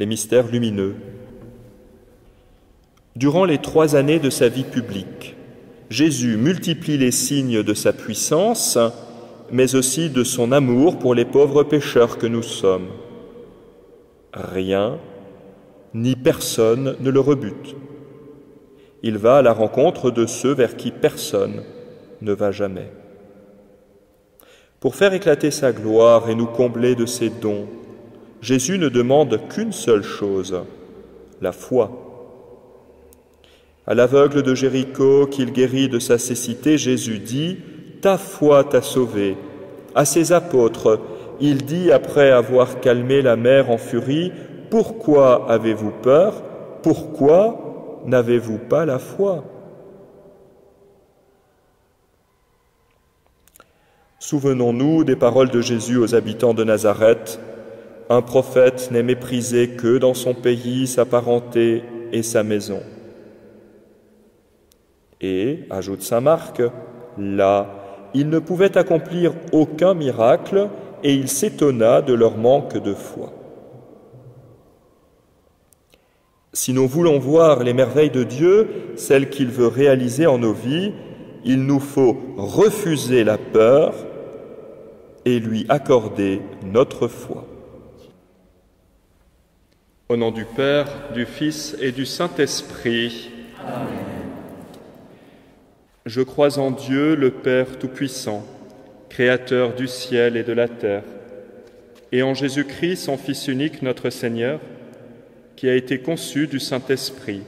Les mystères lumineux. Durant les 3 années de sa vie publique, Jésus multiplie les signes de sa puissance, mais aussi de son amour pour les pauvres pécheurs que nous sommes. Rien, ni personne ne le rebute. Il va à la rencontre de ceux vers qui personne ne va jamais. Pour faire éclater sa gloire et nous combler de ses dons, Jésus ne demande qu'une seule chose, la foi. À l'aveugle de Jéricho qu'il guérit de sa cécité, Jésus dit « Ta foi t'a sauvé ». À ses apôtres, il dit après avoir calmé la mer en furie « Pourquoi avez-vous peur? Pourquoi n'avez-vous pas la foi ?» Souvenons-nous des paroles de Jésus aux habitants de Nazareth. Un prophète n'est méprisé que dans son pays, sa parenté et sa maison. Et, ajoute saint Marc, là, il ne pouvait accomplir aucun miracle et il s'étonna de leur manque de foi. Si nous voulons voir les merveilles de Dieu, celles qu'il veut réaliser en nos vies, il nous faut refuser la peur et lui accorder notre foi. Au nom du Père, du Fils et du Saint-Esprit. Amen. Je crois en Dieu, le Père Tout-Puissant, Créateur du ciel et de la terre, et en Jésus-Christ, son Fils unique, notre Seigneur, qui a été conçu du Saint-Esprit,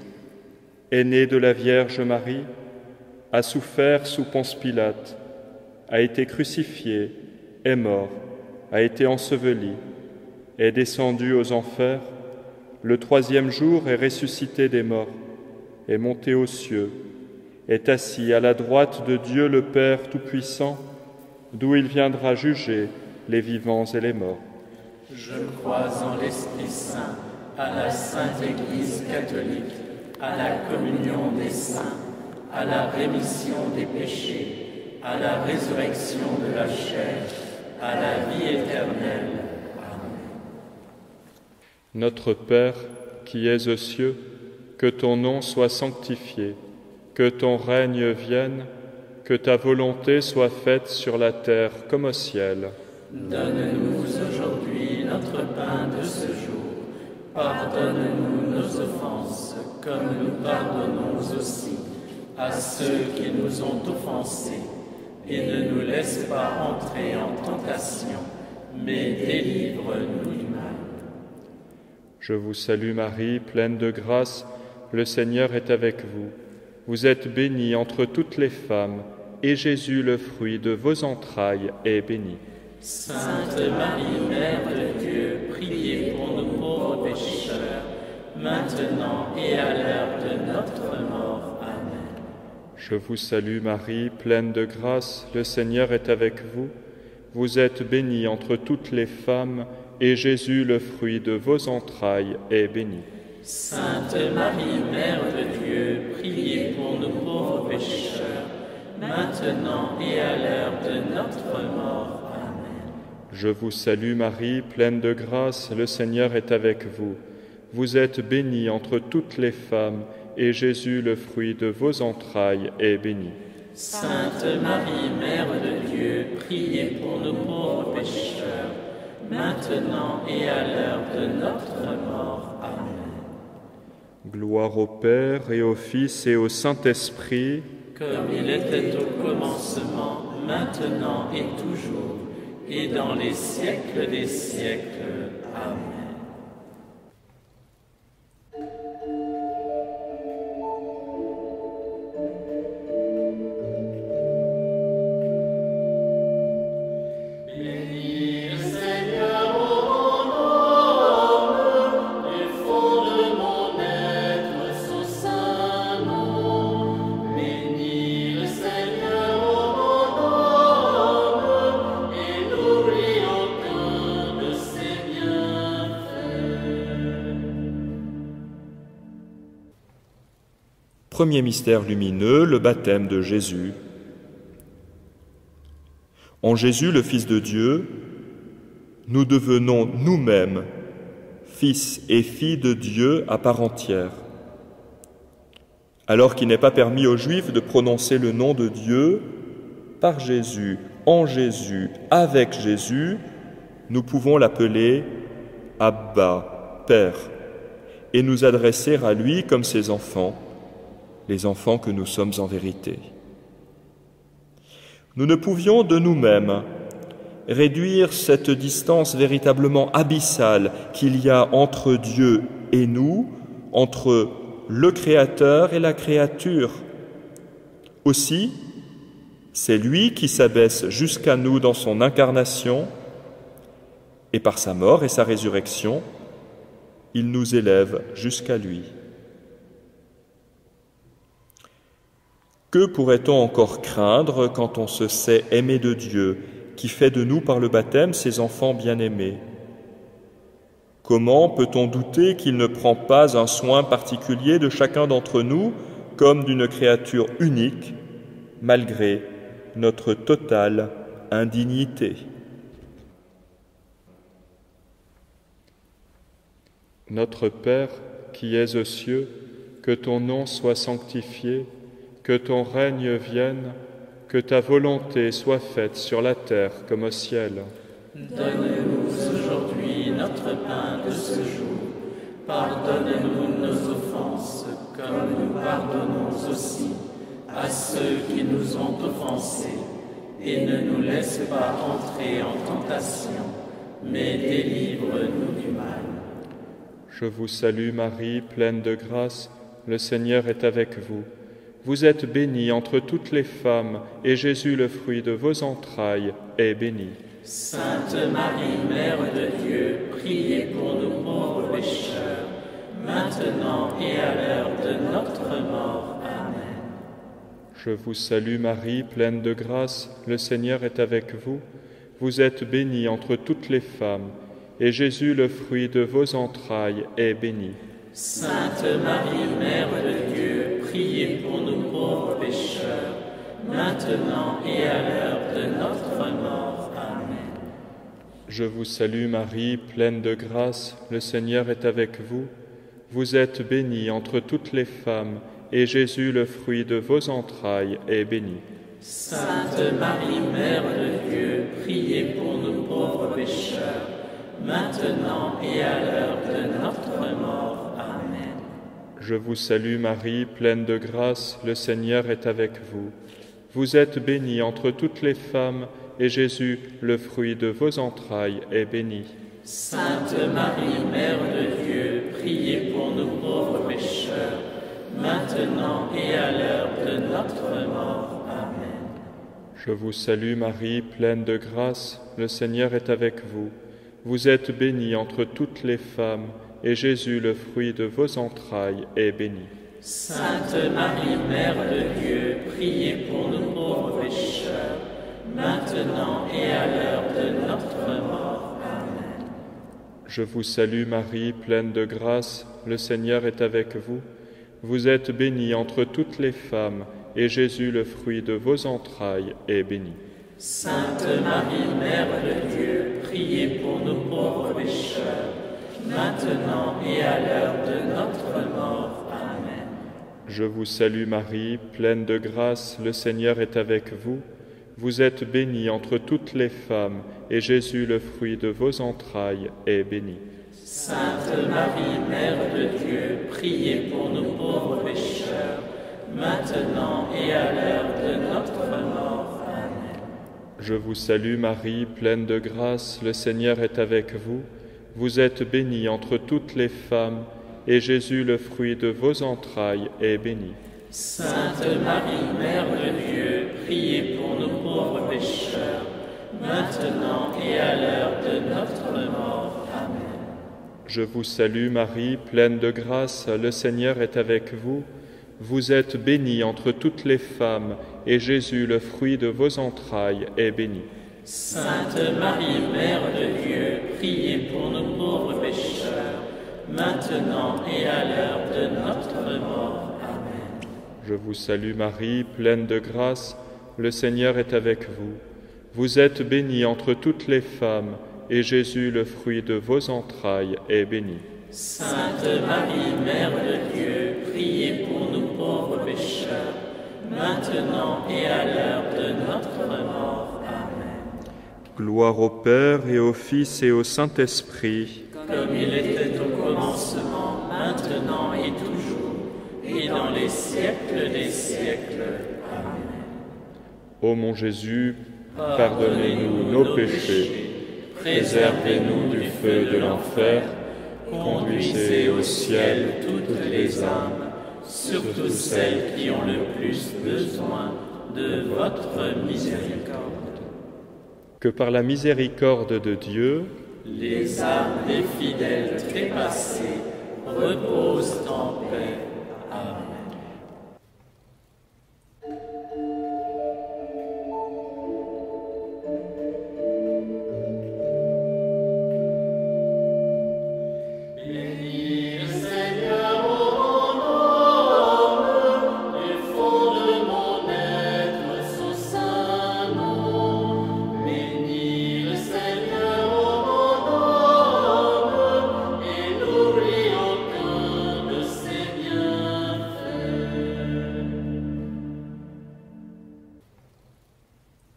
est né de la Vierge Marie, a souffert sous Ponce Pilate, a été crucifié, est mort, a été enseveli, est descendu aux enfers, le 3e jour est ressuscité des morts, est monté aux cieux, est assis à la droite de Dieu le Père Tout-Puissant, d'où il viendra juger les vivants et les morts. Je crois en l'Esprit Saint, à la Sainte Église catholique, à la communion des saints, à la rémission des péchés, à la résurrection de la chair, à la vie éternelle. Notre Père, qui es aux cieux, que ton nom soit sanctifié, que ton règne vienne, que ta volonté soit faite sur la terre comme au ciel. Donne-nous aujourd'hui notre pain de ce jour. Pardonne-nous nos offenses, comme nous pardonnons aussi à ceux qui nous ont offensés. Et ne nous laisse pas entrer en tentation, mais délivre-nous du mal. Je vous salue Marie, pleine de grâce, le Seigneur est avec vous. Vous êtes bénie entre toutes les femmes, et Jésus, le fruit de vos entrailles, est béni. Sainte Marie, Mère de Dieu, priez pour nous pauvres pécheurs, maintenant et à l'heure de notre mort. Amen. Je vous salue Marie, pleine de grâce, le Seigneur est avec vous. Vous êtes bénie entre toutes les femmes, et Jésus, le fruit de vos entrailles, est béni. Sainte Marie, Mère de Dieu, priez pour nous pauvres pécheurs, maintenant et à l'heure de notre mort. Amen. Je vous salue Marie, pleine de grâce, le Seigneur est avec vous. Vous êtes bénie entre toutes les femmes, et Jésus, le fruit de vos entrailles, est béni. Sainte Marie, Mère de Dieu, priez pour nous pauvres pécheurs, maintenant et à l'heure de notre mort. Amen. Gloire au Père et au Fils et au Saint-Esprit, comme il était au commencement, maintenant et toujours, et dans les siècles des siècles. Amen. Premier mystère lumineux, le baptême de Jésus. En Jésus, le Fils de Dieu, nous devenons nous-mêmes Fils et fille de Dieu à part entière. Alors qu'il n'est pas permis aux Juifs de prononcer le nom de Dieu, par Jésus, en Jésus, avec Jésus, nous pouvons l'appeler Abba, Père, et nous adresser à lui comme ses enfants, les enfants que nous sommes en vérité. Nous ne pouvions de nous-mêmes réduire cette distance véritablement abyssale qu'il y a entre Dieu et nous, entre le Créateur et la créature. Aussi, c'est lui qui s'abaisse jusqu'à nous dans son incarnation, et par sa mort et sa résurrection, il nous élève jusqu'à lui. Que pourrait-on encore craindre quand on se sait aimé de Dieu, qui fait de nous par le baptême ses enfants bien-aimés? Comment peut-on douter qu'il ne prend pas un soin particulier de chacun d'entre nous comme d'une créature unique, malgré notre totale indignité? Notre Père qui es aux cieux, que ton nom soit sanctifié, que ton règne vienne, que ta volonté soit faite sur la terre comme au ciel. Donne-nous aujourd'hui notre pain de ce jour. Pardonne-nous nos offenses, comme nous pardonnons aussi à ceux qui nous ont offensés. Et ne nous laisse pas entrer en tentation, mais délivre-nous du mal. Je vous salue Marie, pleine de grâce, le Seigneur est avec vous. Vous êtes bénie entre toutes les femmes, et Jésus, le fruit de vos entrailles, est béni. Sainte Marie, Mère de Dieu, priez pour nous pauvres pécheurs, maintenant et à l'heure de notre mort. Amen. Je vous salue Marie, pleine de grâce, le Seigneur est avec vous. Vous êtes bénie entre toutes les femmes, et Jésus, le fruit de vos entrailles, est béni. Sainte Marie, Mère de Dieu, priez pour nous pauvres pécheurs, maintenant et à l'heure de notre mort. Amen. Je vous salue Marie, pleine de grâce, le Seigneur est avec vous. Vous êtes bénie entre toutes les femmes, et Jésus, le fruit de vos entrailles, est béni. Sainte Marie, Mère de Dieu, priez pour nous pauvres pécheurs, maintenant et à l'heure de notre mort. Amen. Je vous salue Marie, pleine de grâce, le Seigneur est avec vous. Vous êtes bénie entre toutes les femmes, et Jésus, le fruit de vos entrailles, est béni. Sainte Marie, Mère de Dieu, priez pour nous pauvres pécheurs, maintenant et à l'heure de notre mort. Amen. Je vous salue Marie, pleine de grâce, le Seigneur est avec vous. Vous êtes bénie entre toutes les femmes, et Jésus, le fruit de vos entrailles, est béni. Sainte Marie, Mère de Dieu, priez pour nous pauvres pécheurs, maintenant et à l'heure de notre mort. Amen. Je vous salue Marie, pleine de grâce, le Seigneur est avec vous. Vous êtes bénie entre toutes les femmes, et Jésus, le fruit de vos entrailles, est béni. Sainte Marie, Mère de Dieu, priez pour nous pauvres pécheurs, maintenant et à l'heure de notre mort. Amen. Je vous salue Marie, pleine de grâce, le Seigneur est avec vous. Vous êtes bénie entre toutes les femmes, et Jésus, le fruit de vos entrailles, est béni. Sainte Marie, Mère de Dieu, priez pour nous pauvres pécheurs, maintenant et à l'heure de notre mort. Amen. Je vous salue Marie, pleine de grâce, le Seigneur est avec vous. Vous êtes bénie entre toutes les femmes, et Jésus, le fruit de vos entrailles, est béni. Sainte Marie, Mère de Dieu, priez pour nous pauvres pécheurs, maintenant et à l'heure de notre mort. Amen. Je vous salue Marie, pleine de grâce, le Seigneur est avec vous. Vous êtes bénie entre toutes les femmes, et Jésus, le fruit de vos entrailles, est béni. Sainte Marie, Mère de Dieu, priez pour nous pauvres pécheurs, maintenant et à l'heure de notre mort. Amen. Je vous salue Marie, pleine de grâce, le Seigneur est avec vous. Vous êtes bénie entre toutes les femmes, et Jésus, le fruit de vos entrailles, est béni. Sainte Marie, Mère de Dieu, priez pour nous pauvres pécheurs, maintenant et à l'heure de notre mort. Amen. Gloire au Père et au Fils et au Saint-Esprit. Comme il était au commencement, maintenant et toujours, et dans les siècles des siècles. Amen. Ô mon Jésus, pardonnez-nous nos péchés, préservez-nous du feu de l'enfer, conduisez au ciel toutes les âmes, surtout celles qui ont le plus besoin de votre miséricorde. Que par la miséricorde de Dieu, les âmes des fidèles trépassés reposent en paix. Amen.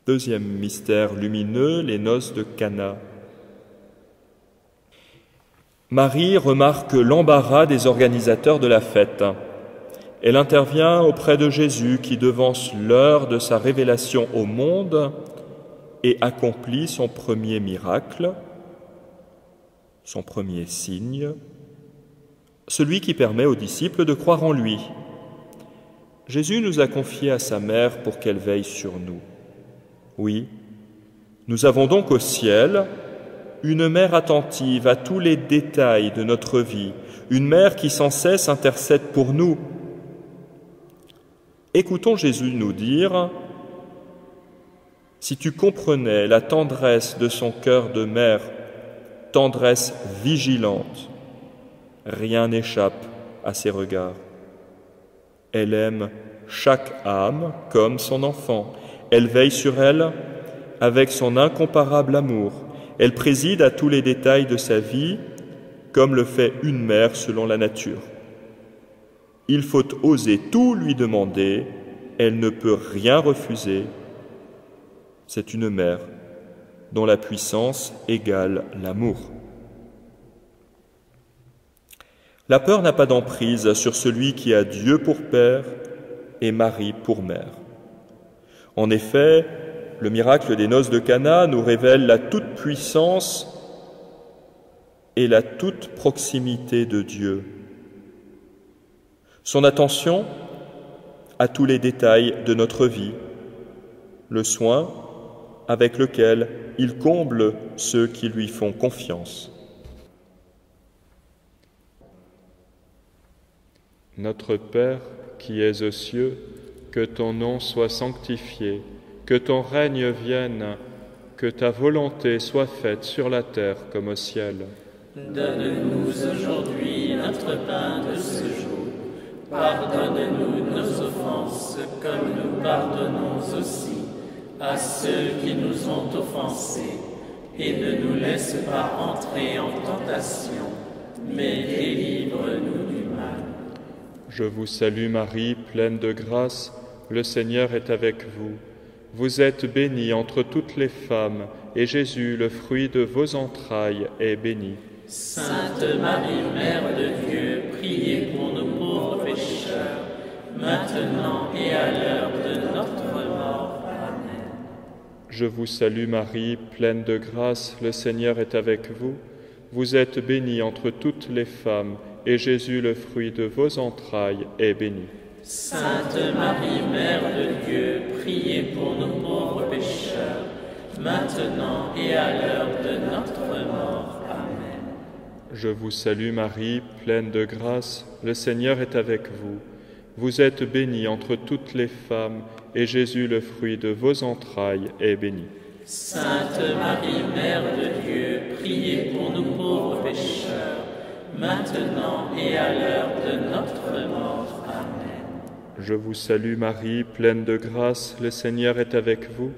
Deuxième mystère lumineux, les noces de Cana. Marie remarque l'embarras des organisateurs de la fête. Elle intervient auprès de Jésus qui devance l'heure de sa révélation au monde et accomplit son premier miracle, son premier signe, celui qui permet aux disciples de croire en lui. Jésus nous a confiés à sa mère pour qu'elle veille sur nous. Oui, nous avons donc au ciel une mère attentive à tous les détails de notre vie, une mère qui sans cesse intercède pour nous. Écoutons Jésus nous dire « Si tu comprenais la tendresse de son cœur de mère, tendresse vigilante, rien n'échappe à ses regards. Elle aime chaque âme comme son enfant. Elle veille sur elle avec son incomparable amour. Elle préside à tous les détails de sa vie, comme le fait une mère selon la nature. Il faut oser tout lui demander, elle ne peut rien refuser. C'est une mère dont la puissance égale l'amour. La peur n'a pas d'emprise sur celui qui a Dieu pour père et Marie pour mère. En effet, le miracle des noces de Cana nous révèle la toute-puissance et la toute-proximité de Dieu. Son attention à tous les détails de notre vie, le soin avec lequel il comble ceux qui lui font confiance. Notre Père qui es aux cieux, que ton nom soit sanctifié, que ton règne vienne, que ta volonté soit faite sur la terre comme au ciel. Donne-nous aujourd'hui notre pain de ce jour. Pardonne-nous nos offenses, comme nous pardonnons aussi à ceux qui nous ont offensés. Et ne nous laisse pas entrer en tentation, mais délivre-nous du mal. Je vous salue Marie, pleine de grâce, le Seigneur est avec vous. Vous êtes bénie entre toutes les femmes, et Jésus, le fruit de vos entrailles, est béni. Sainte Marie, Mère de Dieu, priez pour nous pauvres pécheurs, maintenant et à l'heure de notre mort. Amen. Je vous salue Marie, pleine de grâce, le Seigneur est avec vous. Vous êtes bénie entre toutes les femmes, et Jésus, le fruit de vos entrailles, est béni. Sainte Marie, Mère de Dieu, priez pour nous pauvres pécheurs, maintenant et à l'heure de notre mort. Amen. Je vous salue Marie, pleine de grâce, le Seigneur est avec vous. Vous êtes bénie entre toutes les femmes, et Jésus, le fruit de vos entrailles, est béni. Sainte Marie, Mère de Dieu, priez pour nous pauvres pécheurs, maintenant et à l'heure de notre mort. Amen. Je vous salue Marie, pleine de grâce, le Seigneur est avec vous.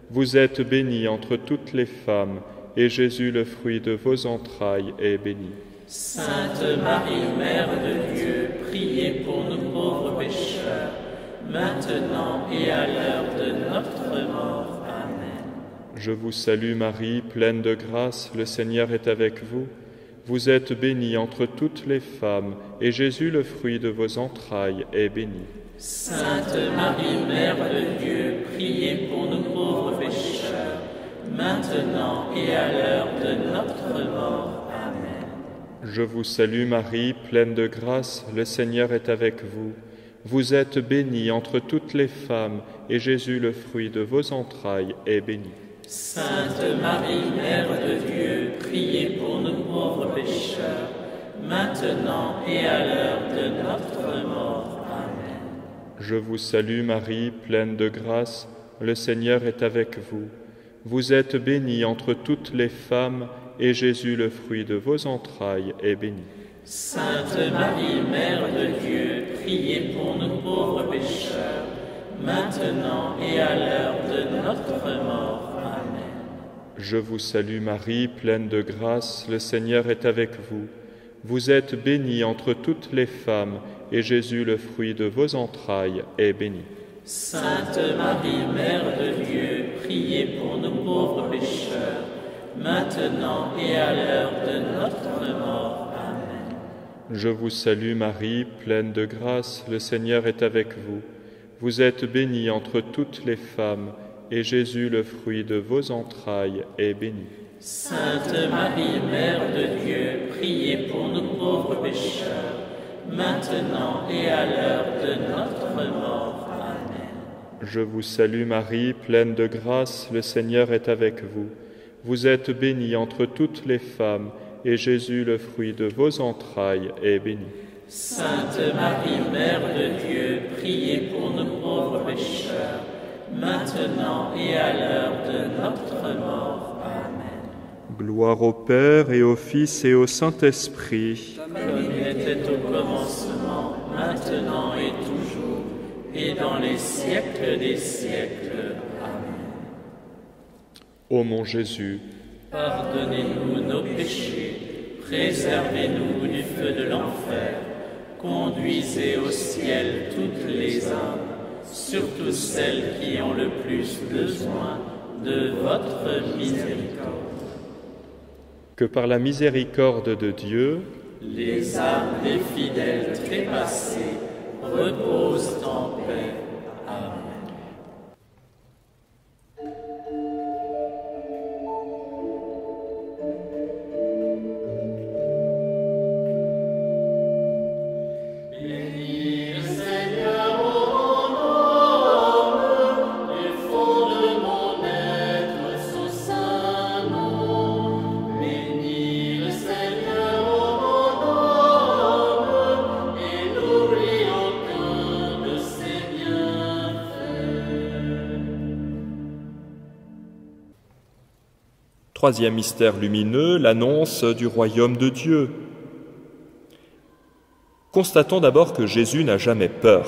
Vous êtes bénie entre toutes les femmes, et Jésus, le fruit de vos entrailles, est béni. Sainte Marie, Mère de Dieu, priez pour nous pauvres pécheurs, maintenant et à l'heure de notre mort. Amen. Je vous salue Marie, pleine de grâce, le Seigneur est avec vous. Vous êtes bénie entre toutes les femmes, et Jésus, le fruit de vos entrailles, est béni. Sainte Marie, Mère de Dieu, priez pour nous pauvres pécheurs, maintenant et à l'heure de notre mort. Amen. Je vous salue Marie, pleine de grâce, le Seigneur est avec vous. Vous êtes bénie entre toutes les femmes, et Jésus, le fruit de vos entrailles, est béni. Sainte Marie, Mère de Dieu, priez pour nous pauvres pécheurs, maintenant et à l'heure de notre mort. Amen. Je vous salue Marie, pleine de grâce, le Seigneur est avec vous. Vous êtes bénie entre toutes les femmes, et Jésus, le fruit de vos entrailles, est béni. Sainte Marie, Mère de Dieu, priez pour nous pauvres pécheurs, maintenant et à l'heure de notre mort. Je vous salue Marie, pleine de grâce, le Seigneur est avec vous. Vous êtes bénie entre toutes les femmes, et Jésus, le fruit de vos entrailles, est béni. Sainte Marie, Mère de Dieu, priez pour nous pauvres pécheurs, maintenant et à l'heure de notre mort. Amen. Je vous salue Marie, pleine de grâce, le Seigneur est avec vous. Vous êtes bénie entre toutes les femmes, et Jésus, le fruit de vos entrailles, est béni. Sainte Marie, Mère de Dieu, priez pour nous pauvres pécheurs, maintenant et à l'heure de notre mort. Amen. Je vous salue Marie, pleine de grâce, le Seigneur est avec vous. Vous êtes bénie entre toutes les femmes, et Jésus, le fruit de vos entrailles, est béni. Sainte Marie, Mère de Dieu, priez pour nous pauvres pécheurs, maintenant et à l'heure de notre mort. Amen. Gloire au Père et au Fils et au Saint-Esprit. Comme il était au commencement, maintenant et toujours, et dans les siècles des siècles. Amen. Ô mon Jésus, pardonnez-nous nos péchés, préservez-nous du feu de l'enfer, conduisez au ciel toutes les âmes, surtout celles qui ont le plus besoin de votre miséricorde. que par la miséricorde de Dieu, les âmes des fidèles trépassés reposent en paix. Amen. Troisième mystère lumineux, l'annonce du royaume de Dieu. Constatons d'abord que Jésus n'a jamais peur.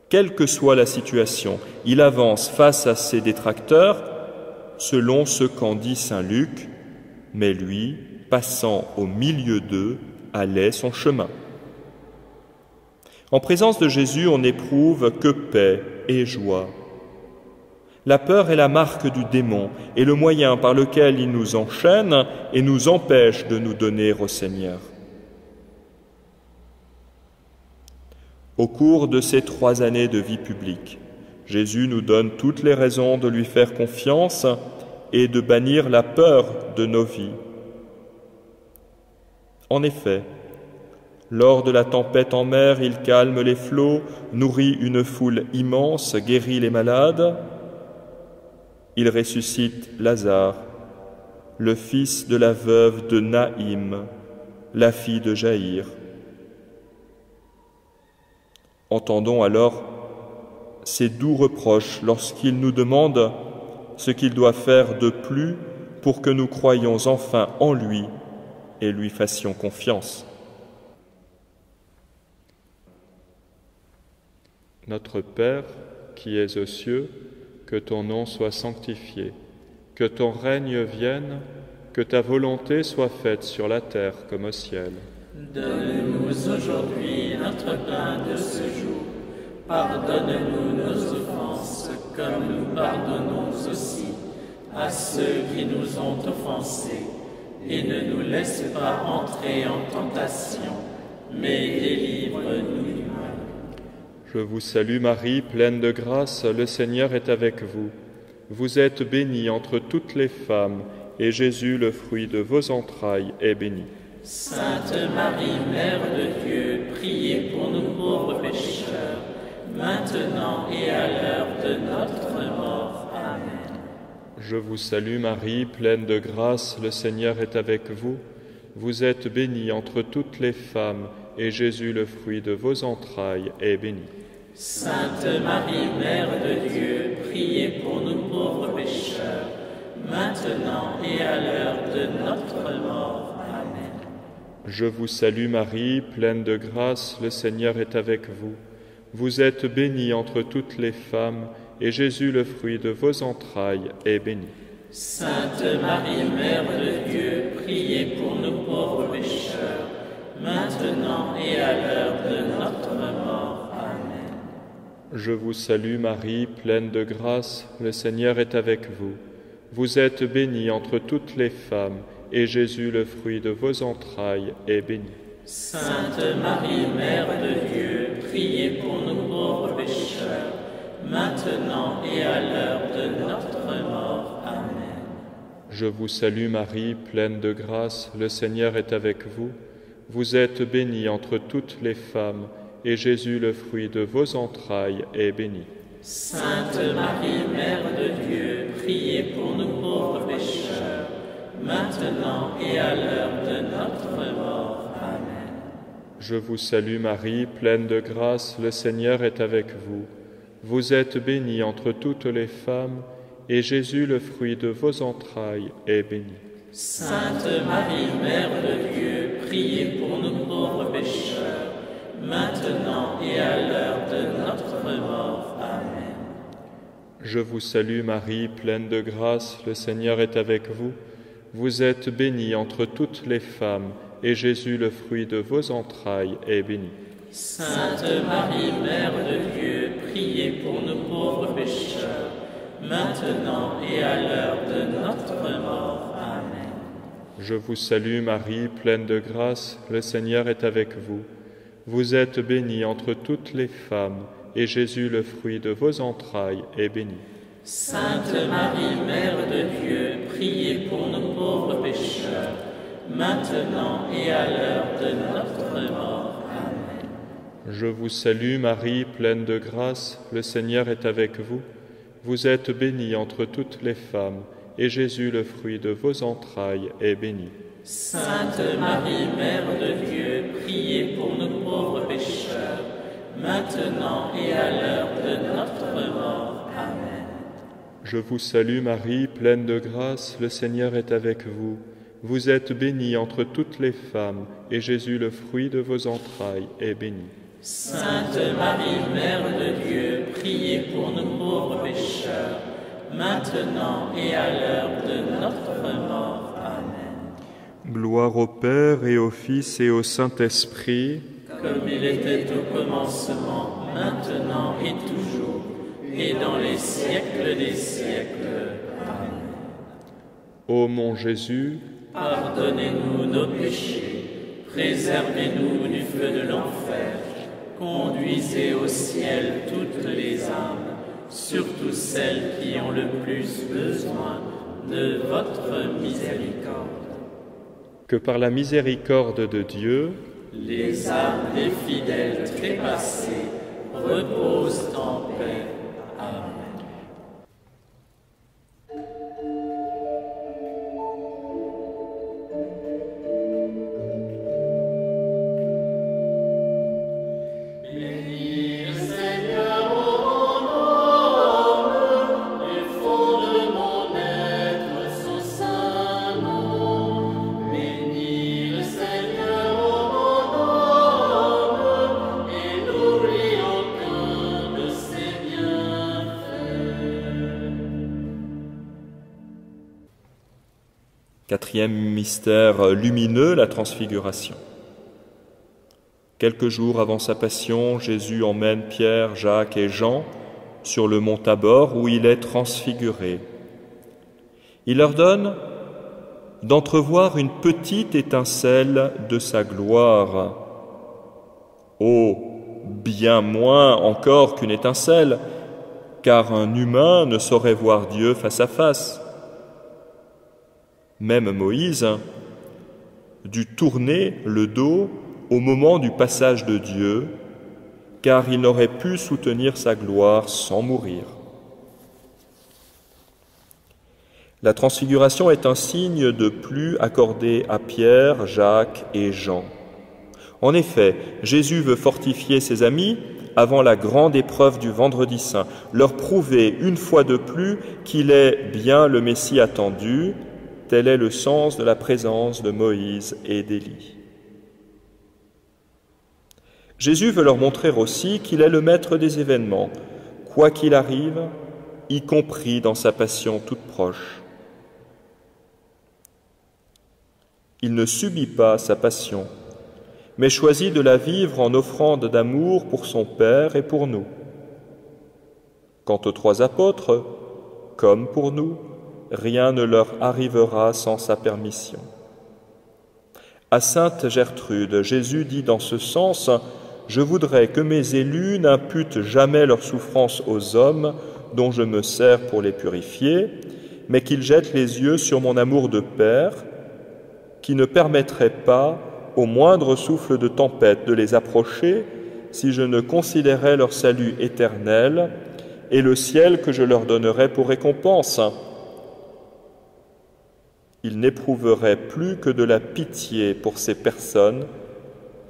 Quelle que soit la situation, il avance face à ses détracteurs selon ce qu'en dit saint Luc, mais lui, passant au milieu d'eux, allait son chemin. En présence de Jésus, on n'éprouve que paix et joie. La peur est la marque du démon et le moyen par lequel il nous enchaîne et nous empêche de nous donner au Seigneur. Au cours de ces 3 années de vie publique, Jésus nous donne toutes les raisons de lui faire confiance et de bannir la peur de nos vies. En effet, lors de la tempête en mer, il calme les flots, nourrit une foule immense, guérit les malades. Il ressuscite Lazare, le fils de la veuve de Naïm, la fille de Jaïr. Entendons alors ces doux reproches lorsqu'il nous demande ce qu'il doit faire de plus pour que nous croyions enfin en lui et lui fassions confiance. Notre Père, qui es aux cieux, que ton nom soit sanctifié, que ton règne vienne, que ta volonté soit faite sur la terre comme au ciel. Donne-nous aujourd'hui notre pain de ce jour. Pardonne-nous nos offenses, comme nous pardonnons aussi à ceux qui nous ont offensés. Et ne nous laisse pas entrer en tentation, mais délivre-nous du mal. Je vous salue Marie, pleine de grâce, le Seigneur est avec vous. Vous êtes bénie entre toutes les femmes, et Jésus, le fruit de vos entrailles, est béni. Sainte Marie, Mère de Dieu, priez pour nous pauvres pécheurs, maintenant et à l'heure de notre mort. Amen. Je vous salue Marie, pleine de grâce, le Seigneur est avec vous. Vous êtes bénie entre toutes les femmes, et Jésus, le fruit de vos entrailles, est béni. Sainte Marie, Mère de Dieu, priez pour nous pauvres pécheurs, maintenant et à l'heure de notre mort. Amen. Je vous salue Marie, pleine de grâce, le Seigneur est avec vous. Vous êtes bénie entre toutes les femmes, et Jésus, le fruit de vos entrailles, est béni. Sainte Marie, Mère de Dieu, priez pour nous pauvres pécheurs, maintenant et à l'heure de notre mort. Amen. Je vous salue Marie, pleine de grâce, le Seigneur est avec vous. Vous êtes bénie entre toutes les femmes, et Jésus, le fruit de vos entrailles, est béni. Sainte Marie, Mère de Dieu, priez pour nous pauvres pécheurs, maintenant et à l'heure de notre mort. Amen. Je vous salue Marie, pleine de grâce, le Seigneur est avec vous. Vous êtes bénie entre toutes les femmes, et Jésus, le fruit de vos entrailles, est béni. Sainte Marie, Mère de Dieu, priez pour nous pauvres pécheurs, maintenant et à l'heure de notre mort. Amen. Je vous salue Marie, pleine de grâce, le Seigneur est avec vous. Vous êtes bénie entre toutes les femmes, et Jésus, le fruit de vos entrailles, est béni. Sainte Marie, Mère de Dieu, priez pour nous pauvres pécheurs, maintenant et à l'heure de notre mort. Amen. Je vous salue Marie, pleine de grâce, le Seigneur est avec vous. Vous êtes bénie entre toutes les femmes, et Jésus, le fruit de vos entrailles, est béni. Sainte Marie, Mère de Dieu, priez pour nous pauvres pécheurs, maintenant et à l'heure de notre mort. Amen. Je vous salue Marie, pleine de grâce, le Seigneur est avec vous. Vous êtes bénie entre toutes les femmes, et Jésus, le fruit de vos entrailles, est béni. Sainte Marie, Mère de Dieu, priez pour nous pauvres pécheurs, maintenant et à l'heure de notre mort. Amen. Je vous salue Marie, pleine de grâce, le Seigneur est avec vous. Vous êtes bénie entre toutes les femmes, et Jésus, le fruit de vos entrailles, est béni. Sainte Marie, Mère de Dieu, priez pour nous pauvres pécheurs, maintenant et à l'heure de notre mort. Amen. Je vous salue Marie, pleine de grâce, le Seigneur est avec vous. Vous êtes bénie entre toutes les femmes, et Jésus, le fruit de vos entrailles, est béni. Sainte Marie, Mère de Dieu, priez pour nous pauvres pécheurs, maintenant et à l'heure de notre mort. Amen. Gloire au Père et au Fils et au Saint-Esprit, comme il était au commencement, maintenant et toujours, et dans les siècles des siècles. Amen. Ô mon Jésus, pardonnez-nous nos péchés, préservez-nous du feu de l'enfer, conduisez au ciel toutes les âmes, surtout celles qui ont le plus besoin de votre miséricorde. Que par la miséricorde de Dieu, les âmes des fidèles trépassés reposent en paix. Amen. Quatrième mystère lumineux, la transfiguration. Quelques jours avant sa passion, Jésus emmène Pierre, Jacques et Jean sur le mont Tabor où il est transfiguré. Il leur donne d'entrevoir une petite étincelle de sa gloire. Oh, bien moins encore qu'une étincelle, car un humain ne saurait voir Dieu face à face. Même Moïse dut tourner le dos au moment du passage de Dieu, car il n'aurait pu soutenir sa gloire sans mourir. La transfiguration est un signe de plus accordé à Pierre, Jacques et Jean. En effet, Jésus veut fortifier ses amis avant la grande épreuve du Vendredi Saint, leur prouver une fois de plus qu'il est bien le Messie attendu. Tel est le sens de la présence de Moïse et d'Élie. Jésus veut leur montrer aussi qu'il est le maître des événements, quoi qu'il arrive, y compris dans sa passion toute proche. Il ne subit pas sa passion, mais choisit de la vivre en offrande d'amour pour son Père et pour nous. Quant aux 3 apôtres, comme pour nous, rien ne leur arrivera sans sa permission. À sainte Gertrude, Jésus dit dans ce sens « Je voudrais que mes élus n'imputent jamais leurs souffrances aux hommes dont je me sers pour les purifier, mais qu'ils jettent les yeux sur mon amour de Père, qui ne permettrait pas, au moindre souffle de tempête, de les approcher si je ne considérais leur salut éternel et le ciel que je leur donnerais pour récompense. » Il n'éprouverait plus que de la pitié pour ces personnes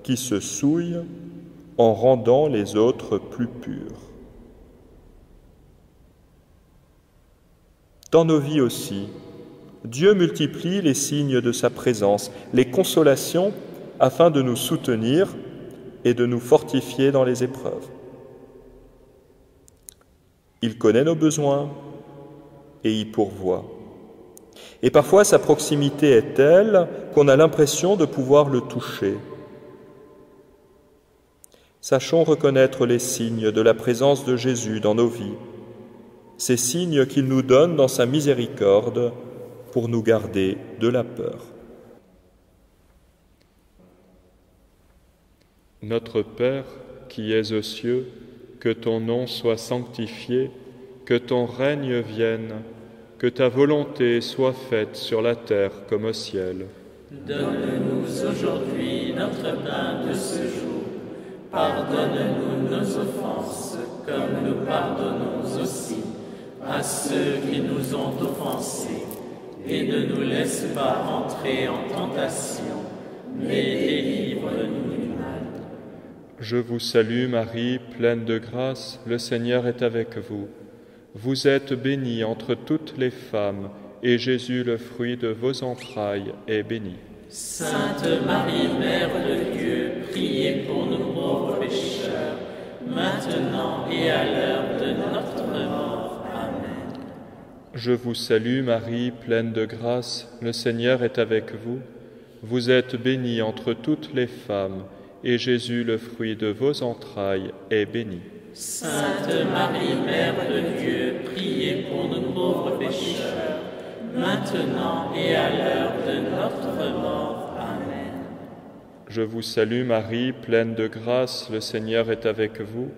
qui se souillent en rendant les autres plus purs. Dans nos vies aussi, Dieu multiplie les signes de sa présence, les consolations, afin de nous soutenir et de nous fortifier dans les épreuves. Il connaît nos besoins et y pourvoit. Et parfois, sa proximité est telle qu'on a l'impression de pouvoir le toucher. Sachons reconnaître les signes de la présence de Jésus dans nos vies, ces signes qu'il nous donne dans sa miséricorde pour nous garder de la peur. Notre Père, qui es aux cieux, que ton nom soit sanctifié, que ton règne vienne, que ta volonté soit faite sur la terre comme au ciel. Donne-nous aujourd'hui notre pain de ce jour. Pardonne-nous nos offenses, comme nous pardonnons aussi à ceux qui nous ont offensés. Et ne nous laisse pas entrer en tentation, mais délivre-nous du mal. Je vous salue Marie, pleine de grâce, le Seigneur est avec vous. Vous êtes bénie entre toutes les femmes, et Jésus, le fruit de vos entrailles, est béni. Sainte Marie, Mère de Dieu, priez pour nous pauvres pécheurs, maintenant et à l'heure de notre mort. Amen. Je vous salue Marie, pleine de grâce, le Seigneur est avec vous. Vous êtes bénie entre toutes les femmes, et Jésus, le fruit de vos entrailles, est béni. Sainte Marie, Mère de Dieu, priez pour nous pauvres pécheurs, maintenant et à l'heure de notre mort. Amen. Je vous salue Marie, pleine de grâce, le Seigneur est avec vous.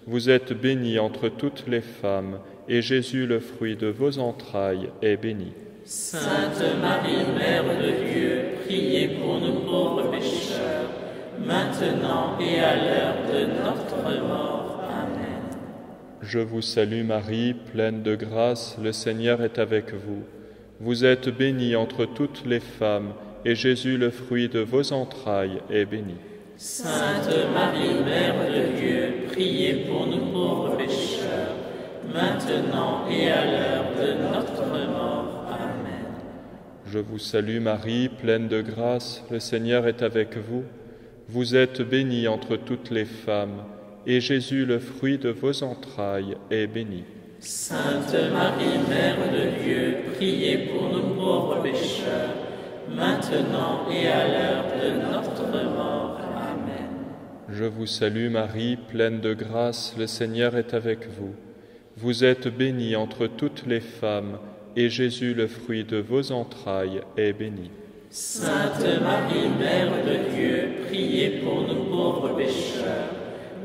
Vous êtes bénie entre toutes les femmes, et Jésus, le fruit de vos entrailles, est béni. Sainte Marie, Mère de Dieu, priez pour nous pauvres pécheurs, maintenant et à l'heure de notre mort. Amen. Je vous salue Marie, pleine de grâce, le Seigneur est avec vous. Vous êtes bénie entre toutes les femmes, et Jésus, le fruit de vos entrailles, est béni. Sainte Marie, Mère de Dieu, priez pour nous pauvres pécheurs, maintenant et à l'heure de notre mort. Amen. Je vous salue Marie, pleine de grâce, le Seigneur est avec vous. Vous êtes bénie entre toutes les femmes, et Jésus, le fruit de vos entrailles, est béni. Sainte Marie, Mère de Dieu, priez pour nous pauvres pécheurs, maintenant et à l'heure de notre mort. Amen. Je vous salue Marie, pleine de grâce, le Seigneur est avec vous. Vous êtes bénie entre toutes les femmes, et Jésus, le fruit de vos entrailles, est béni. Sainte Marie, Mère de Dieu, priez pour nous pauvres pécheurs,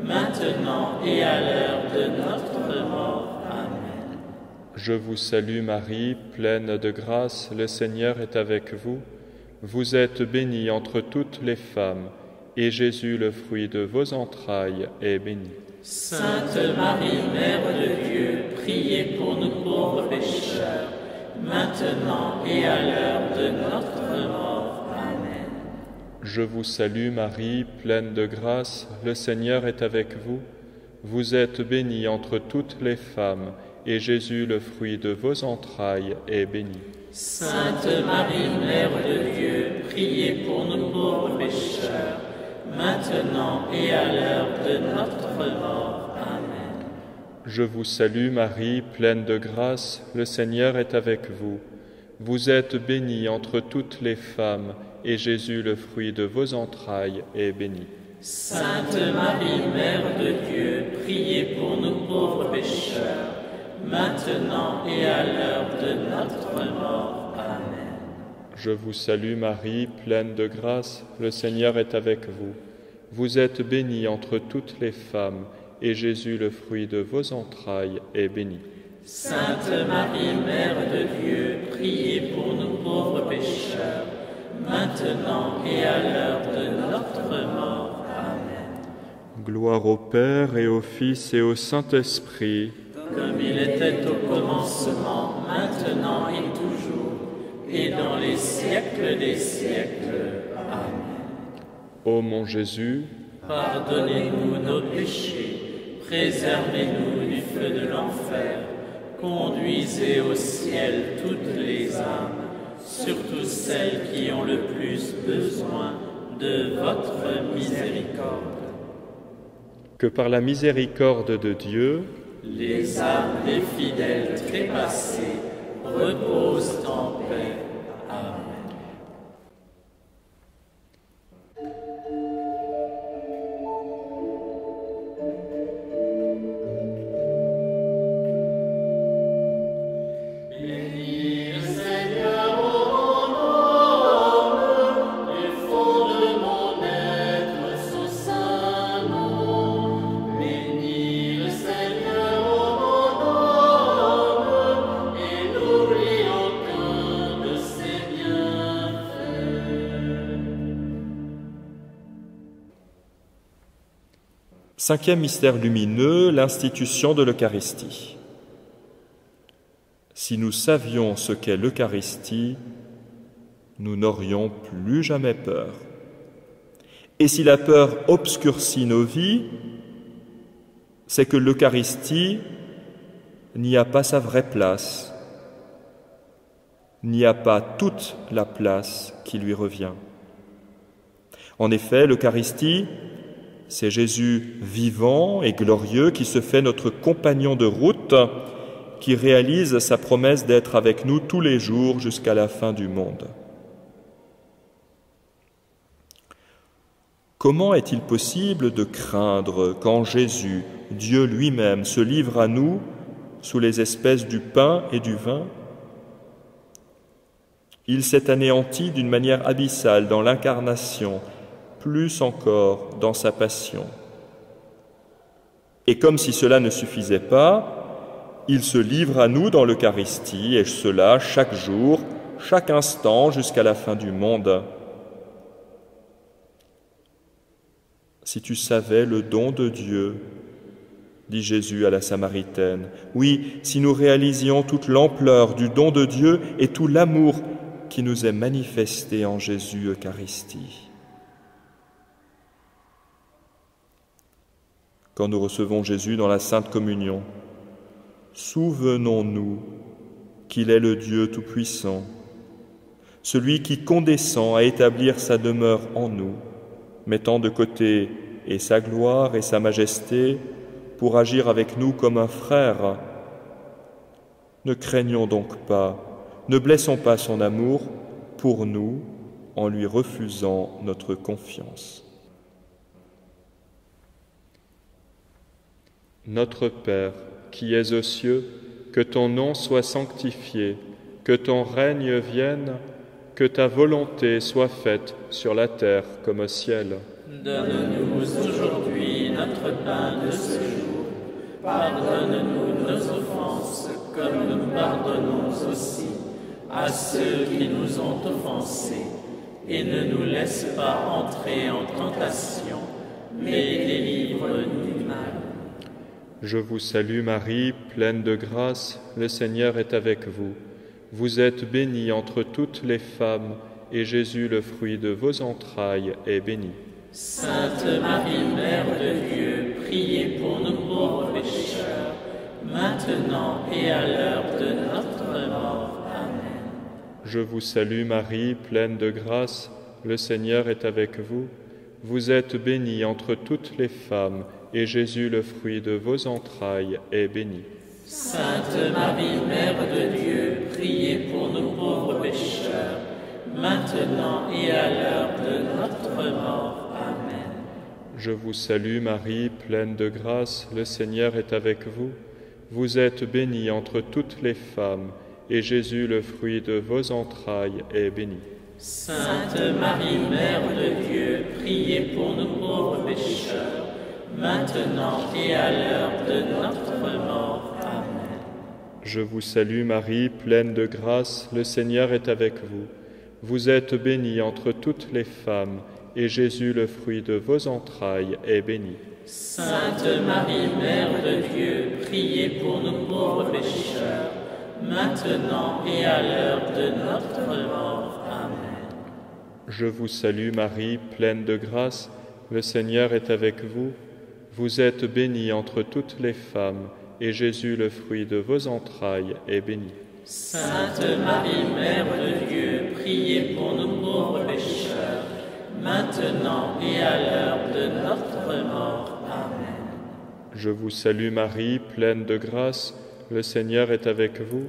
maintenant et à l'heure de notre mort. Amen. Je vous salue Marie, pleine de grâce, le Seigneur est avec vous. Vous êtes bénie entre toutes les femmes, et Jésus, le fruit de vos entrailles, est béni. Sainte Marie, Mère de Dieu, priez pour nous pauvres pécheurs, maintenant et à l'heure de notre mort. Amen. Je vous salue Marie, pleine de grâce, le Seigneur est avec vous. Vous êtes bénie entre toutes les femmes, et Jésus, le fruit de vos entrailles, est béni. Sainte Marie, Mère de Dieu, priez pour nous pauvres pécheurs, maintenant et à l'heure de notre mort. Amen. Je vous salue Marie, pleine de grâce, le Seigneur est avec vous. Vous êtes bénie entre toutes les femmes, et Jésus, le fruit de vos entrailles, est béni. Sainte Marie, Mère de Dieu, priez pour nous pauvres pécheurs, maintenant et à l'heure de notre mort. Amen. Je vous salue Marie, pleine de grâce, le Seigneur est avec vous. Vous êtes bénie entre toutes les femmes, et Jésus, le fruit de vos entrailles, est béni. Sainte Marie, Mère de Dieu, priez pour nous pauvres pécheurs, maintenant et à l'heure de notre mort. Amen. Gloire au Père et au Fils et au Saint-Esprit, comme il était au commencement, maintenant et toujours, et dans les siècles des siècles. Amen. Ô mon Jésus, pardonnez-nous nos péchés, préservez-nous du feu de l'enfer, conduisez au ciel toutes les âmes, surtout celles qui ont le plus besoin de votre miséricorde. Que par la miséricorde de Dieu, les âmes des fidèles trépassés reposent en paix. Amen. Cinquième mystère lumineux, l'institution de l'Eucharistie. Si nous savions ce qu'est l'Eucharistie, nous n'aurions plus jamais peur. Et si la peur obscurcit nos vies, c'est que l'Eucharistie n'y a pas sa vraie place, n'y a pas toute la place qui lui revient. En effet, l'Eucharistie, c'est Jésus vivant et glorieux qui se fait notre compagnon de route, qui réalise sa promesse d'être avec nous tous les jours jusqu'à la fin du monde. Comment est-il possible de craindre quand Jésus, Dieu lui-même, se livre à nous sous les espèces du pain et du vin? Il s'est anéanti d'une manière abyssale dans l'incarnation, plus encore dans sa passion. Et comme si cela ne suffisait pas, il se livre à nous dans l'Eucharistie, et cela chaque jour, chaque instant, jusqu'à la fin du monde. Si tu savais le don de Dieu, dit Jésus à la Samaritaine, oui, si nous réalisions toute l'ampleur du don de Dieu et tout l'amour qui nous est manifesté en Jésus Eucharistie. Quand nous recevons Jésus dans la Sainte Communion, souvenons-nous qu'il est le Dieu Tout-Puissant, celui qui condescend à établir sa demeure en nous, mettant de côté et sa gloire et sa majesté pour agir avec nous comme un frère. Ne craignons donc pas, ne blessons pas son amour pour nous en lui refusant notre confiance. Notre Père, qui es aux cieux, que ton nom soit sanctifié, que ton règne vienne, que ta volonté soit faite sur la terre comme au ciel. Donne-nous aujourd'hui notre pain de ce jour. Pardonne-nous nos offenses, comme nous pardonnons aussi à ceux qui nous ont offensés. Et ne nous laisse pas entrer en tentation, mais délivre-nous du mal. Je vous salue Marie, pleine de grâce, le Seigneur est avec vous. Vous êtes bénie entre toutes les femmes, et Jésus, le fruit de vos entrailles, est béni. Sainte Marie, Mère de Dieu, priez pour nous pauvres pécheurs, maintenant et à l'heure de notre mort. Amen. Je vous salue Marie, pleine de grâce, le Seigneur est avec vous. Vous êtes bénie entre toutes les femmes, et Jésus, le fruit de vos entrailles, est béni. Sainte Marie, Mère de Dieu, priez pour nous pauvres pécheurs, maintenant et à l'heure de notre mort. Amen. Je vous salue Marie, pleine de grâce, le Seigneur est avec vous. Vous êtes bénie entre toutes les femmes, et Jésus, le fruit de vos entrailles, est béni. Sainte Marie, Mère de Dieu, priez pour nous pauvres pécheurs, maintenant et à l'heure de notre mort. Amen. Je vous salue Marie, pleine de grâce, le Seigneur est avec vous. Vous êtes bénie entre toutes les femmes, et Jésus, le fruit de vos entrailles, est béni. Sainte Marie, Mère de Dieu, priez pour nous pauvres pécheurs, maintenant et à l'heure de notre mort. Amen. Je vous salue Marie, pleine de grâce, le Seigneur est avec vous. Vous êtes bénie entre toutes les femmes, et Jésus, le fruit de vos entrailles, est béni. Sainte Marie, Mère de Dieu, priez pour nous pauvres pécheurs, maintenant et à l'heure de notre mort. Amen. Je vous salue Marie, pleine de grâce, le Seigneur est avec vous.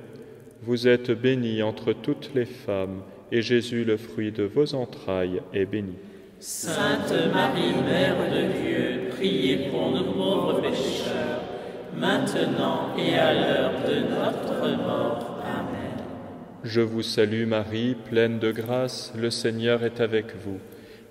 Vous êtes bénie entre toutes les femmes, et Jésus, le fruit de vos entrailles, est béni. Sainte Marie, Mère de Dieu, priez pour nous pauvres pécheurs, maintenant et à l'heure de notre mort. Amen. Je vous salue Marie, pleine de grâce, le Seigneur est avec vous.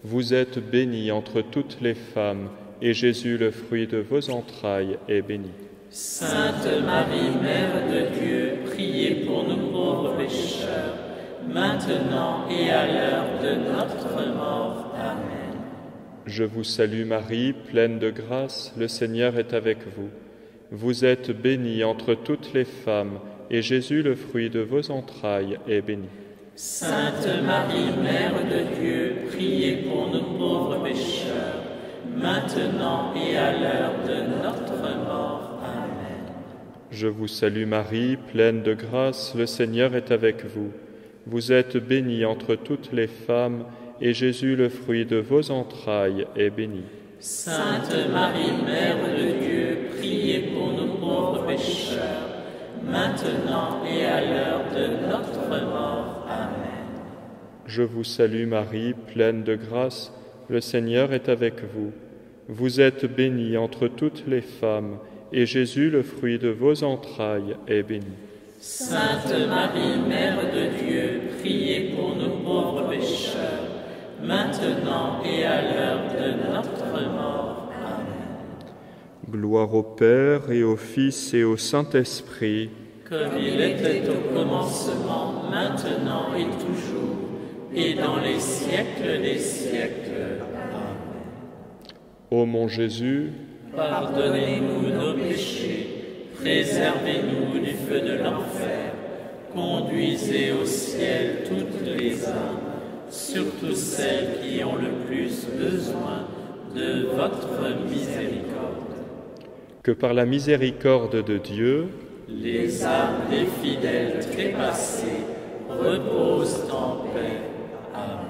Vous êtes bénie entre toutes les femmes, et Jésus, le fruit de vos entrailles, est béni. Sainte Marie, Mère de Dieu, priez pour nous pauvres pécheurs, maintenant et à l'heure de notre mort. Amen. Je vous salue Marie, pleine de grâce, le Seigneur est avec vous. Vous êtes bénie entre toutes les femmes, et Jésus, le fruit de vos entrailles, est béni. Sainte Marie, Mère de Dieu, priez pour nous pauvres pécheurs, maintenant et à l'heure de notre mort. Amen. Je vous salue Marie, pleine de grâce, le Seigneur est avec vous. Vous êtes bénie entre toutes les femmes, et Jésus, le fruit de vos entrailles, est béni. Sainte Marie, Mère de Dieu, priez pour nous pauvres pécheurs, maintenant et à l'heure de notre mort. Amen. Je vous salue Marie, pleine de grâce, le Seigneur est avec vous. Vous êtes bénie entre toutes les femmes, et Jésus, le fruit de vos entrailles, est béni. Sainte Marie, Mère de Dieu, priez pour nous pauvres pécheurs, maintenant et à l'heure de notre mort. Amen. Gloire au Père et au Fils et au Saint-Esprit, comme il était au commencement, maintenant et toujours, et dans les siècles des siècles. Amen. Ô mon Jésus, pardonnez-nous nos péchés, préservez-nous du feu de l'enfer, conduisez au ciel toutes les âmes, surtout celles qui ont le plus besoin de votre miséricorde. Que par la miséricorde de Dieu, les âmes des fidèles trépassés reposent en paix. Amen.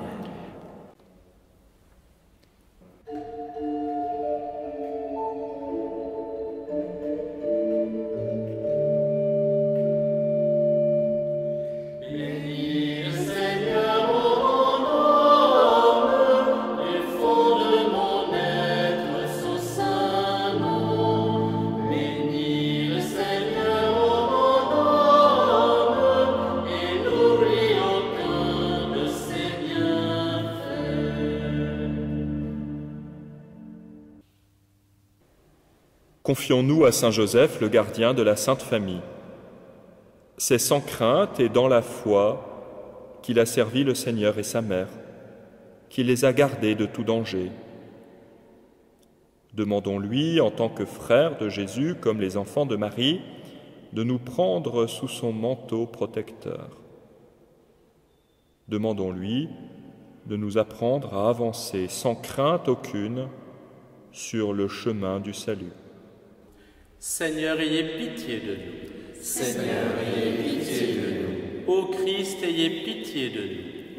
Bénis le Seigneur, ô mon Confions-nous à Saint Joseph, le gardien de la Sainte Famille. C'est sans crainte et dans la foi qu'il a servi le Seigneur et sa mère, qu'il les a gardés de tout danger. Demandons-lui, en tant que frère de Jésus, comme les enfants de Marie, de nous prendre sous son manteau protecteur. Demandons-lui de nous apprendre à avancer sans crainte aucune sur le chemin du salut. Seigneur, ayez pitié de nous. Seigneur, ayez pitié de nous. Ô Christ, ayez pitié de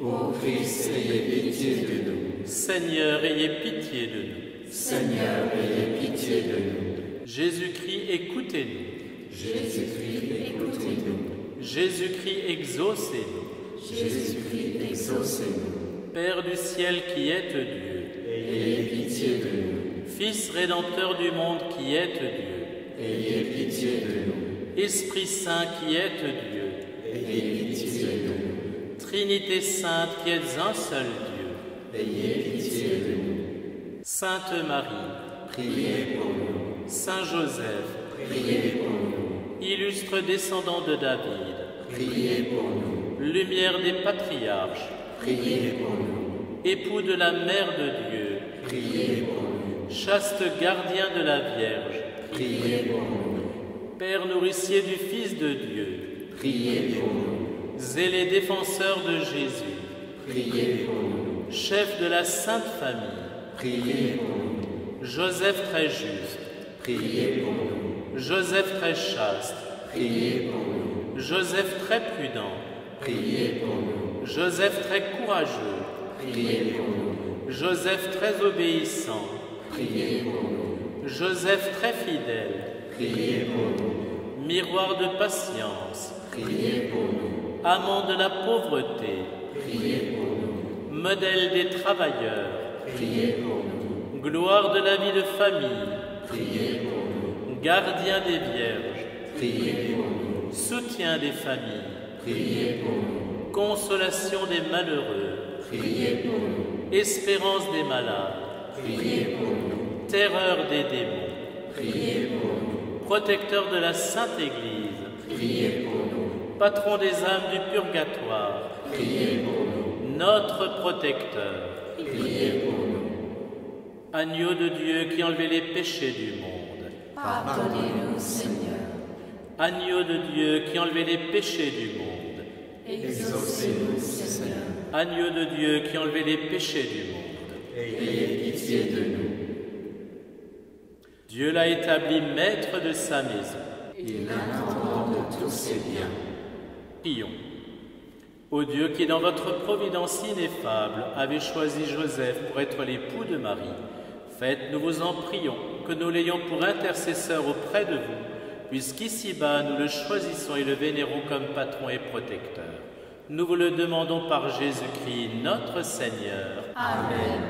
nous. Ô Christ, ayez pitié de nous. Seigneur, ayez pitié de nous. Seigneur, ayez pitié de nous. Jésus-Christ, écoutez-nous. Jésus-Christ, écoutez-nous. Jésus-Christ, exaucez-nous. Jésus-Christ, exaucez-nous. Père du ciel qui êtes Dieu, Ayez pitié de nous. Fils rédempteur du monde qui êtes Dieu, Ayez pitié de nous. Esprit Saint qui êtes Dieu, Ayez pitié de nous. Trinité Sainte qui êtes un seul Dieu, Ayez pitié de nous. Sainte Marie, Priez pour nous. Saint Joseph, Priez pour nous. illustre descendant de David, Priez pour nous. lumière des patriarches, Priez pour nous. époux de la Mère de Dieu, Priez pour nous. chaste gardien de la Vierge, Priez pour nous. Père nourricier du Fils de Dieu, Priez pour nous. zélé défenseur de Jésus, Priez pour nous. chef de la Sainte Famille, Priez pour nous. Joseph très juste, Priez pour nous. Joseph très chaste, Priez pour nous. Joseph très prudent, Priez pour nous. Joseph très courageux, Priez pour nous. Joseph très obéissant, Priez pour nous. Joseph très fidèle, Priez pour nous. miroir de patience, Priez pour nous. amant de la pauvreté, Priez pour nous. modèle des travailleurs, Priez pour nous. gloire de la vie de famille, Priez pour nous. gardien des vierges, Priez pour nous. soutien des familles, Priez pour nous. consolation des malheureux, Priez pour nous. espérance des malades, Priez pour nous. terreur des démons, Priez pour nous. protecteur de la Sainte Église, Priez pour nous. patron des âmes du purgatoire, Priez pour nous. notre protecteur, Priez pour nous. agneau de Dieu qui enlevait les péchés du monde, Pardonnez-nous, Seigneur. agneau de Dieu qui enlevait les péchés du monde, Exaucez-nous, Seigneur. agneau de Dieu qui enlevait les péchés du monde. Ayez pitié de nous. Dieu l'a établi maître de sa maison. Il l'intendant de tous ses biens. Prions. Ô Dieu qui, dans votre providence ineffable, avez choisi Joseph pour être l'époux de Marie, faites, nous vous en prions, que nous l'ayons pour intercesseur auprès de vous, puisqu'ici-bas nous le choisissons et le vénérons comme patron et protecteur. Nous vous le demandons par Jésus-Christ, notre Seigneur. Amen.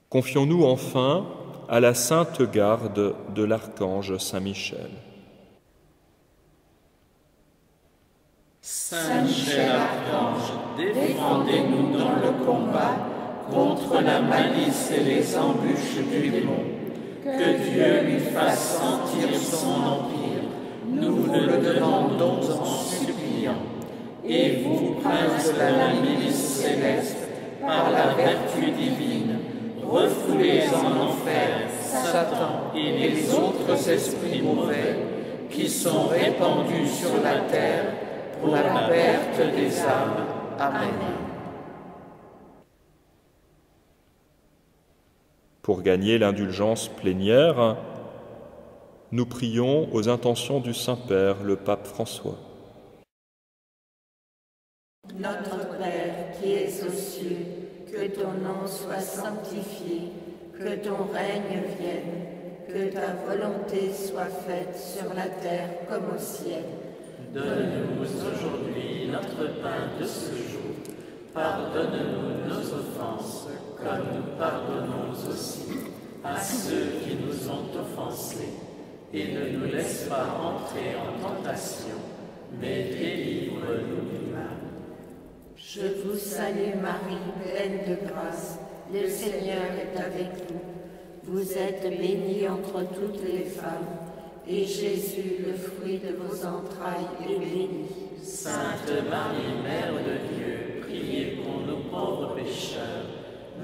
Confions-nous enfin à la sainte garde de l'archange Saint Michel. Saint Michel Archange, défendez-nous dans le combat contre la malice et les embûches du démon. Que Dieu lui fasse sentir son empire, nous vous le demandons en suppliant. Et vous, prince de la milice céleste, par la vertu divine, refoulez en enfer Satan et les autres esprits mauvais qui sont répandus sur la terre pour la perte des âmes. Amen. Pour gagner l'indulgence plénière, nous prions aux intentions du Saint-Père, le pape François. Notre Père qui es aux cieux, que ton nom soit sanctifié, que ton règne vienne, que ta volonté soit faite sur la terre comme au ciel. Donne-nous aujourd'hui notre pain de ce jour. Pardonne-nous nos offenses, comme nous pardonnons aussi à ceux qui nous ont offensés. Et ne nous laisse pas entrer en tentation, mais délivre-nous du mal. Je vous salue Marie, pleine de grâce, le Seigneur est avec vous. Vous êtes bénie entre toutes les femmes, et Jésus, le fruit de vos entrailles, est béni. Sainte Marie, Mère de Dieu, priez pour nous pauvres pécheurs,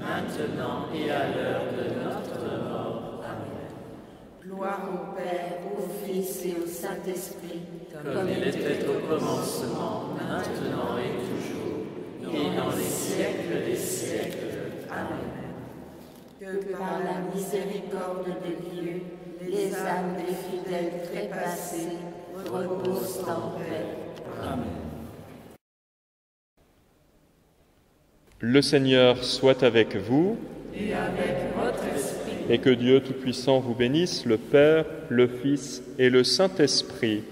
maintenant et à l'heure de notre mort. Amen. Gloire au Père, au Fils et au Saint-Esprit, Comme il était au commencement, maintenant et toujours, et dans les siècles des siècles. Amen. que par la miséricorde de Dieu, les âmes des fidèles trépassés reposent en paix. Amen. Le Seigneur soit avec vous Et avec votre esprit. et que Dieu Tout-Puissant vous bénisse, le Père, le Fils et le Saint-Esprit.